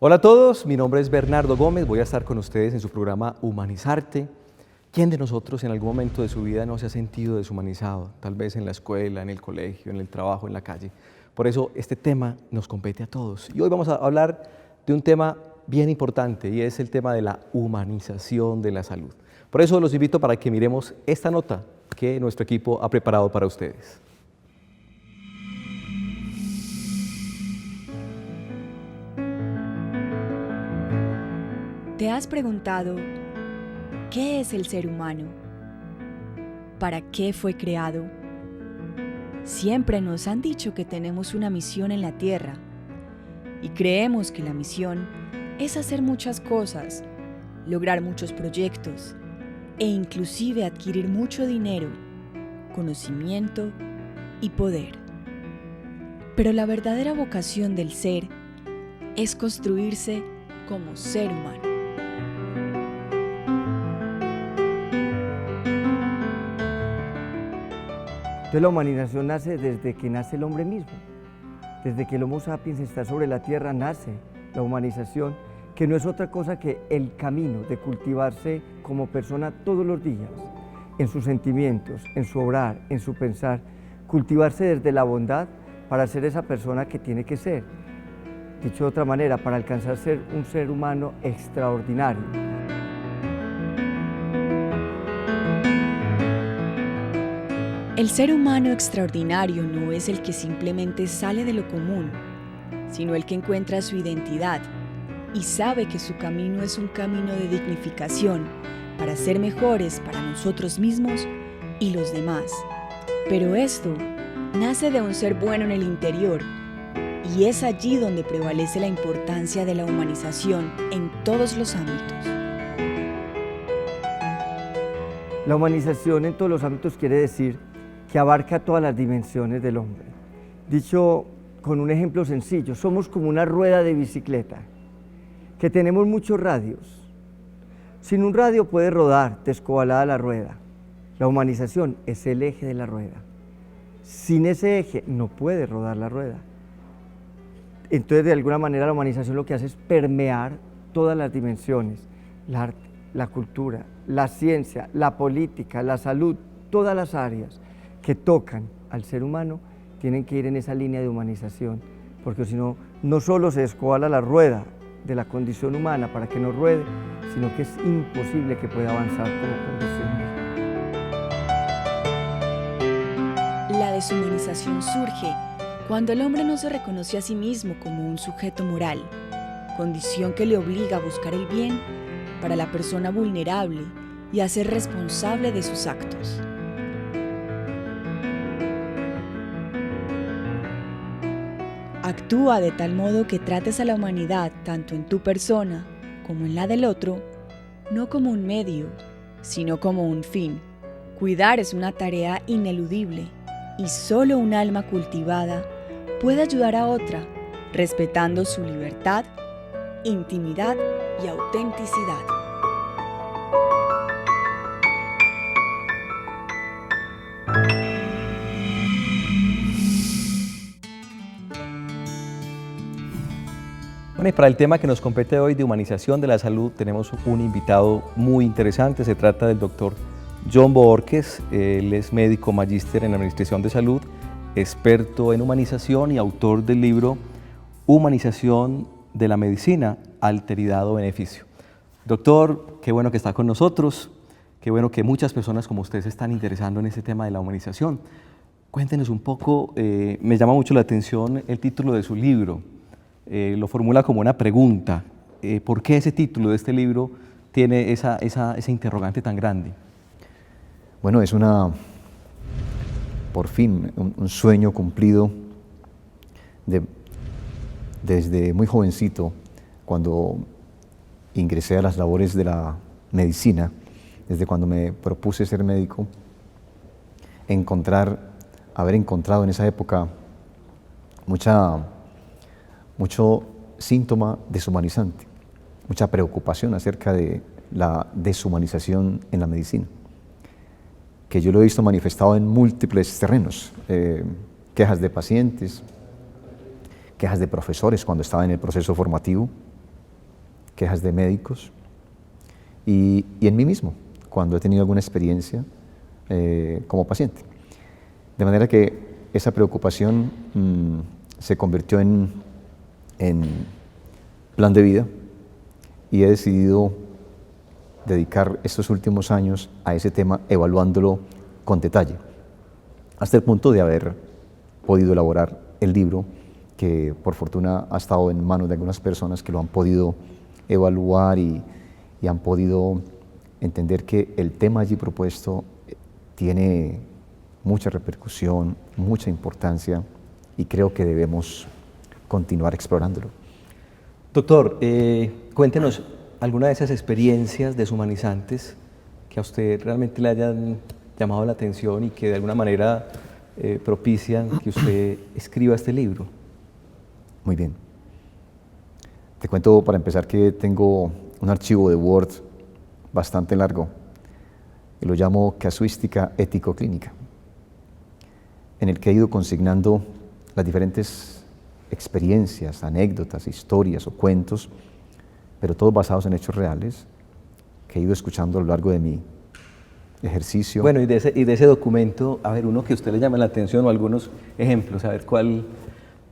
Hola a todos, mi nombre es Bernardo Gómez, voy a estar con ustedes en su programa Humanizarte. ¿Quién de nosotros en algún momento de su vida no se ha sentido deshumanizado? Tal vez en la escuela, en el colegio, en el trabajo, en la calle. Por eso este tema nos compete a todos. Y hoy vamos a hablar de un tema bien importante y es el tema de la humanización de la salud. Por eso los invito para que miremos esta nota que nuestro equipo ha preparado para ustedes. ¿Te has preguntado qué es el ser humano? ¿Para qué fue creado? Siempre nos han dicho que tenemos una misión en la Tierra y creemos que la misión es hacer muchas cosas, lograr muchos proyectos e inclusive adquirir mucho dinero, conocimiento y poder. Pero la verdadera vocación del ser es construirse como ser humano. Entonces la humanización nace desde que nace el hombre mismo. Desde que el Homo sapiens está sobre la tierra nace la humanización, que no es otra cosa que el camino de cultivarse como persona todos los días, en sus sentimientos, en su obrar, en su pensar, cultivarse desde la bondad para ser esa persona que tiene que ser. Dicho de otra manera, para alcanzar ser un ser humano extraordinario. El ser humano extraordinario no es el que simplemente sale de lo común, sino el que encuentra su identidad y sabe que su camino es un camino de dignificación para ser mejores para nosotros mismos y los demás. Pero esto nace de un ser bueno en el interior y es allí donde prevalece la importancia de la humanización en todos los ámbitos. La humanización en todos los ámbitos quiere decir que abarca todas las dimensiones del hombre. Dicho con un ejemplo sencillo, somos como una rueda de bicicleta, que tenemos muchos radios. Sin un radio puede rodar descobalada la rueda. La humanización es el eje de la rueda. Sin ese eje no puede rodar la rueda. Entonces, de alguna manera, la humanización lo que hace es permear todas las dimensiones, el arte, la cultura, la ciencia, la política, la salud, todas las áreas que tocan al ser humano tienen que ir en esa línea de humanización, porque si no, no solo se descobala la rueda de la condición humana para que no ruede, sino que es imposible que pueda avanzar como condición. La deshumanización surge cuando el hombre no se reconoce a sí mismo como un sujeto moral, condición que le obliga a buscar el bien para la persona vulnerable y a ser responsable de sus actos. Actúa de tal modo que trates a la humanidad, tanto en tu persona como en la del otro, no como un medio, sino como un fin. Cuidar es una tarea ineludible y solo un alma cultivada puede ayudar a otra, respetando su libertad, intimidad y autenticidad. Bueno, y para el tema que nos compete hoy de humanización de la salud tenemos un invitado muy interesante. Se trata del doctor John Bohórquez. Él es médico magíster en Administración de Salud, experto en humanización y autor del libro Humanización de la Medicina, Alteridad o Beneficio. Doctor, qué bueno que está con nosotros, qué bueno que muchas personas como usted se están interesando en este tema de la humanización. Cuéntenos un poco, me llama mucho la atención el título de su libro. Lo formula como una pregunta. ¿Por qué ese título de este libro tiene ese interrogante tan grande? Bueno, es por fin, un sueño cumplido desde muy jovencito, cuando ingresé a las labores de la medicina, desde cuando me propuse ser médico, haber encontrado en esa época mucho síntoma deshumanizante, mucha preocupación acerca de la deshumanización en la medicina, que yo lo he visto manifestado en múltiples terrenos, quejas de pacientes, quejas de profesores cuando estaba en el proceso formativo, quejas de médicos y en mí mismo, cuando he tenido alguna experiencia como paciente. De manera que esa preocupación se convirtió en plan de vida y he decidido dedicar estos últimos años a ese tema, evaluándolo con detalle, hasta el punto de haber podido elaborar el libro, que por fortuna ha estado en manos de algunas personas que lo han podido evaluar y han podido entender que el tema allí propuesto tiene mucha repercusión, mucha importancia y creo que debemos continuar explorándolo. Doctor, cuéntenos alguna de esas experiencias deshumanizantes que a usted realmente le hayan llamado la atención y que de alguna manera propician que usted escriba este libro. Muy bien. Te cuento para empezar que tengo un archivo de Word bastante largo y lo llamo Casuística Ético-Clínica, en el que he ido consignando las diferentes experiencias, anécdotas, historias o cuentos, pero todos basados en hechos reales, que he ido escuchando a lo largo de mi ejercicio. Bueno, y de ese documento, a ver, uno que a usted le llame la atención o algunos ejemplos, a ver cuál.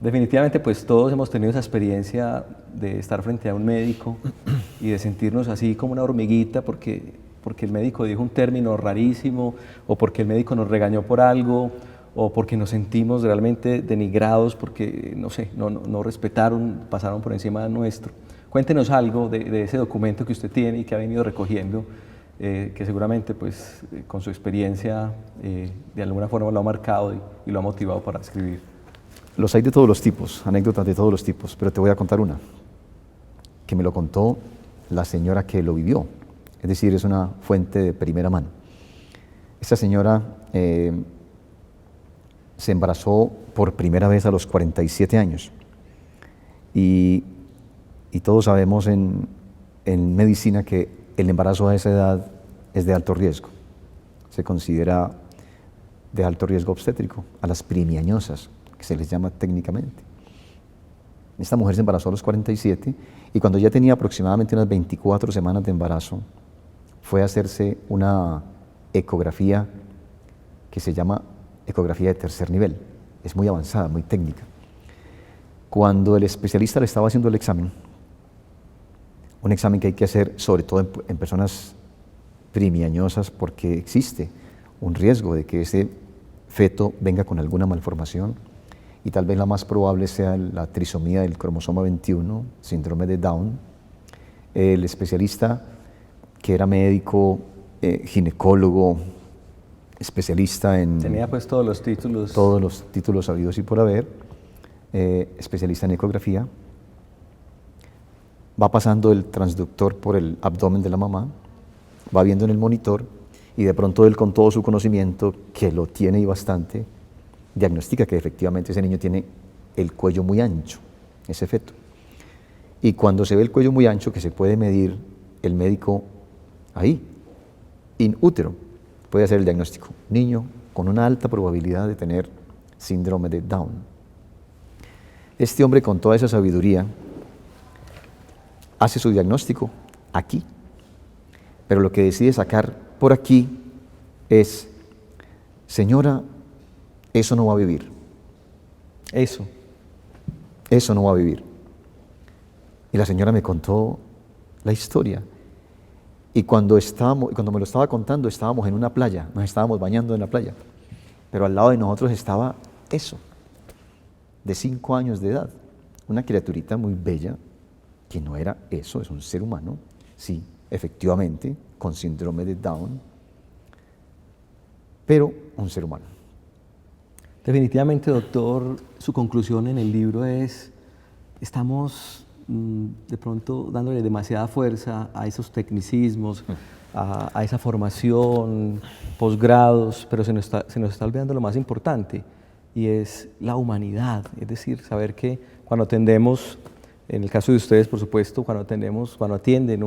Definitivamente, pues todos hemos tenido esa experiencia de estar frente a un médico y de sentirnos así como una hormiguita porque el médico dijo un término rarísimo o porque el médico nos regañó por algo o porque nos sentimos realmente denigrados porque, no sé, no respetaron, pasaron por encima de nuestro. Cuéntenos algo de ese documento que usted tiene y que ha venido recogiendo, que seguramente pues con su experiencia de alguna forma lo ha marcado y lo ha motivado para escribir. Los hay de todos los tipos, anécdotas de todos los tipos, pero te voy a contar una, que me lo contó la señora que lo vivió, es decir, es una fuente de primera mano. Esta señora se embarazó por primera vez a los 47 años y todos sabemos en medicina que el embarazo a esa edad es de alto riesgo, se considera de alto riesgo obstétrico, a las primiañosas, que se les llama técnicamente. Esta mujer se embarazó a los 47 y cuando ya tenía aproximadamente unas 24 semanas de embarazo, fue a hacerse una ecografía que se llama ecografía de tercer nivel. Es muy avanzada, muy técnica. Cuando el especialista le estaba haciendo el examen, un examen que hay que hacer sobre todo en personas primiañosas porque existe un riesgo de que ese feto venga con alguna malformación, y tal vez la más probable sea la trisomía del cromosoma 21, síndrome de Down. El especialista, que era médico, ginecólogo, especialista en... Tenía pues todos los títulos. Todos los títulos habidos y por haber, especialista en ecografía, va pasando el transductor por el abdomen de la mamá, va viendo en el monitor y de pronto él, con todo su conocimiento, que lo tiene y bastante, diagnostica que efectivamente ese niño tiene el cuello muy ancho, ese feto. Y cuando se ve el cuello muy ancho, que se puede medir, el médico ahí, in útero, puede hacer el diagnóstico. Niño con una alta probabilidad de tener síndrome de Down. Este hombre, con toda esa sabiduría, hace su diagnóstico aquí, pero lo que decide sacar por aquí es: señora, eso no va a vivir. Eso no va a vivir. Y la señora me contó la historia. Y cuando me lo estaba contando, estábamos en una playa, nos estábamos bañando en la playa. Pero al lado de nosotros estaba eso, de 5 años de edad. Una criaturita muy bella, que no era eso, es un ser humano, sí, efectivamente, con síndrome de Down, pero un ser humano. Definitivamente, doctor, su conclusión en el libro es: estamos de pronto dándole demasiada fuerza a esos tecnicismos, a esa formación, posgrados, pero se nos está olvidando lo más importante, y es la humanidad. Es decir, saber que cuando atendemos, en el caso de ustedes, por supuesto, cuando atienden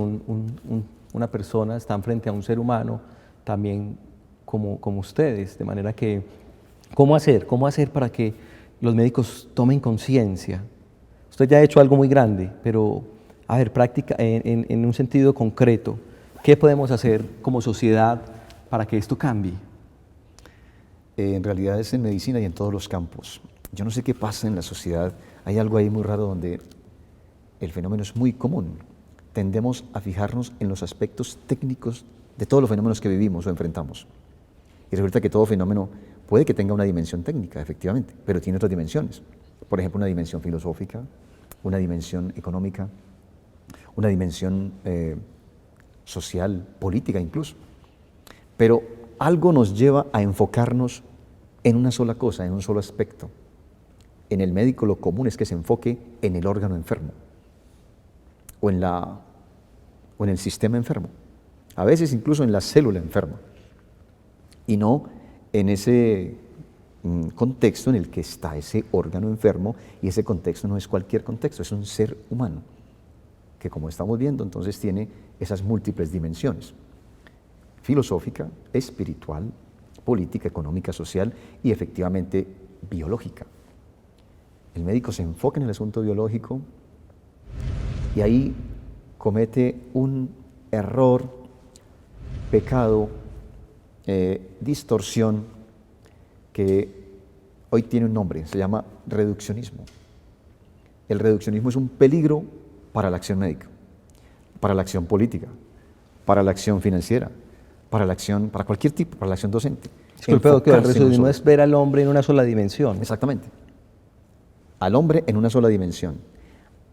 una persona, están frente a un ser humano también como ustedes, de manera que ¿cómo hacer para que los médicos tomen conciencia? Usted ya ha hecho algo muy grande, pero A ver, práctica, en un sentido concreto, ¿qué podemos hacer como sociedad para que esto cambie? En realidad es en medicina y en todos los campos. Yo no sé qué pasa en la sociedad, hay algo ahí muy raro donde el fenómeno es muy común. Tendemos a fijarnos en los aspectos técnicos de todos los fenómenos que vivimos o enfrentamos. Y resulta que todo fenómeno puede que tenga una dimensión técnica, efectivamente, pero tiene otras dimensiones. Por ejemplo, una dimensión filosófica, una dimensión económica, una dimensión social, política incluso. Pero algo nos lleva a enfocarnos en una sola cosa, en un solo aspecto. En el médico lo común es que se enfoque en el órgano enfermo o en el sistema enfermo, a veces incluso en la célula enferma, y no en ese contexto en el que está ese órgano enfermo, y ese contexto no es cualquier contexto, es un ser humano, que como estamos viendo entonces tiene esas múltiples dimensiones, filosófica, espiritual, política, económica, social y efectivamente biológica. El médico se enfoca en el asunto biológico y ahí comete un error, pecado, distorsión que hoy tiene un nombre, se llama reduccionismo. El reduccionismo es un peligro para la acción médica, para la acción política, para la acción financiera, para cualquier tipo, para la acción docente. Disculpe, doctor, el reduccionismo es ver al hombre en una sola dimensión. Exactamente. Al hombre en una sola dimensión.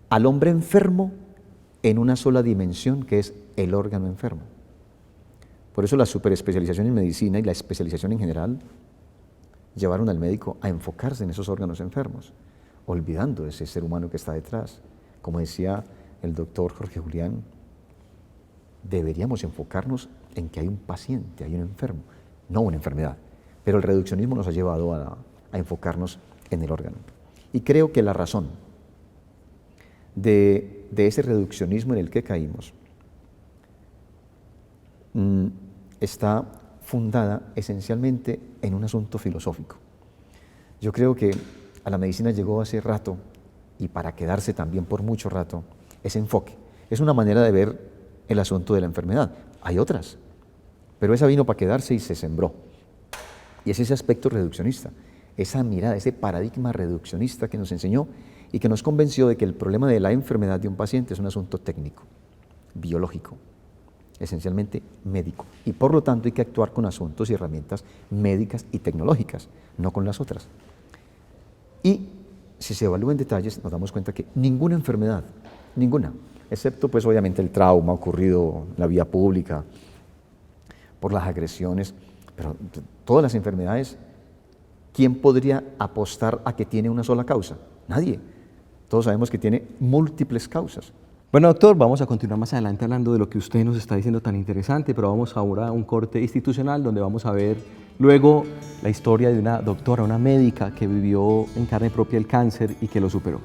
Al hombre enfermo en una sola dimensión, que es el órgano enfermo. Por eso la superespecialización en medicina y la especialización en general llevaron al médico a enfocarse en esos órganos enfermos, olvidando ese ser humano que está detrás. Como decía el doctor Jorge Julián, deberíamos enfocarnos en que hay un paciente, hay un enfermo, no una enfermedad. Pero el reduccionismo nos ha llevado a enfocarnos en el órgano. Y creo que la razón de ese reduccionismo en el que caímos está fundada esencialmente en un asunto filosófico. Yo creo que a la medicina llegó hace rato, y para quedarse también por mucho rato, ese enfoque. Es una manera de ver el asunto de la enfermedad. Hay otras, pero esa vino para quedarse y se sembró. Y es ese aspecto reduccionista, esa mirada, ese paradigma reduccionista que nos enseñó y que nos convenció de que el problema de la enfermedad de un paciente es un asunto técnico, biológico, esencialmente médico. Y por lo tanto hay que actuar con asuntos y herramientas médicas y tecnológicas, no con las otras. Y si se evalúa en detalles, nos damos cuenta que ninguna enfermedad, ninguna, excepto pues obviamente el trauma ocurrido en la vía pública, por las agresiones, pero todas las enfermedades, ¿quién podría apostar a que tiene una sola causa? Nadie. Todos sabemos que tiene múltiples causas. Bueno, doctor, vamos a continuar más adelante hablando de lo que usted nos está diciendo tan interesante, pero vamos ahora a un corte institucional donde vamos a ver luego la historia de una doctora, una médica que vivió en carne propia el cáncer y que lo superó.